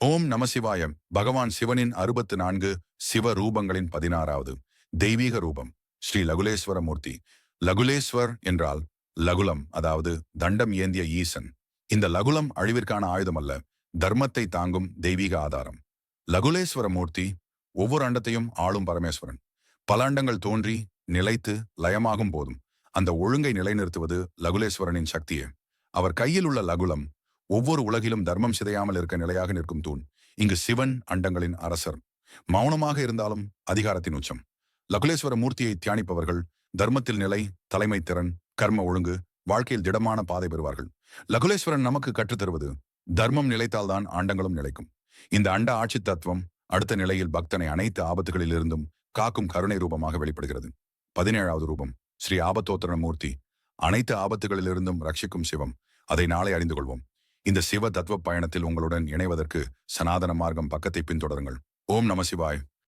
ஓம் நமசிவாயம். பகவான் சிவனின் 64 சிவ ரூபங்களின் 16வது தெய்வீக ரூபம் ஸ்ரீ லகுலேஸ்வர மூர்த்தி. லகுலேஸ்வர் என்றால் லகுலம், அதாவது தண்டம் ஏந்திய ஈசன். இந்த லகுலம் அழிவிற்கான ஆயுதம் அல்ல, தர்மத்தை தாங்கும் தெய்வீக ஆதாரம். லகுலேஸ்வர மூர்த்தி ஒவ்வொரு அண்டத்தையும் ஆளும் பரமேஸ்வரன். பல அண்டங்கள் தோன்றி நிலைத்து லயமாகும் போதும் அந்த ஒழுங்கை நிலைநிறுத்துவது லகுலேஸ்வரனின் சக்தியே. அவர் கையில் உள்ள லகுலம் ஒவ்வொரு உலகிலும் தர்மம் சிதையாமல் இருக்க நிலையாக நிற்கும் தூண். இங்கு சிவன் அண்டங்களின் அரசர். மௌனமாக இருந்தாலும் அதிகாரத்தின் உச்சம். லகுலேஸ்வர மூர்த்தியை தியானிப்பவர்கள் தர்மத்தில் நிலை, தலைமை திறன், கர்ம ஒழுங்கு, வாழ்க்கையில் திடமான பாதை பெறுவார்கள். லகுலேஸ்வரன் நமக்கு கற்றுத்தருவது, தர்மம் நிலைத்தால்தான் ஆண்டங்களும் நிலைக்கும். இந்த அண்ட ஆட்சி தத்துவம் அடுத்த நிலையில் பக்தனை அனைத்து ஆபத்துகளில் இருந்தும் காக்கும் கருணை ரூபமாக வெளிப்படுகிறது. 17வது ரூபம் ஸ்ரீ ஆபத்தோத்தர மூர்த்தி. அனைத்து ஆபத்துகளிலிருந்தும் ரட்சிக்கும் சிவம். அதை நாளை அறிந்து கொள்வோம். இந்த சிவ தத்துவ பயணத்தில் உங்களுடன் இணைவதற்கு சனாதன மார்க்கம் பக்கத்தை பின்தொடருங்கள். ஓம் நம சிவாய்.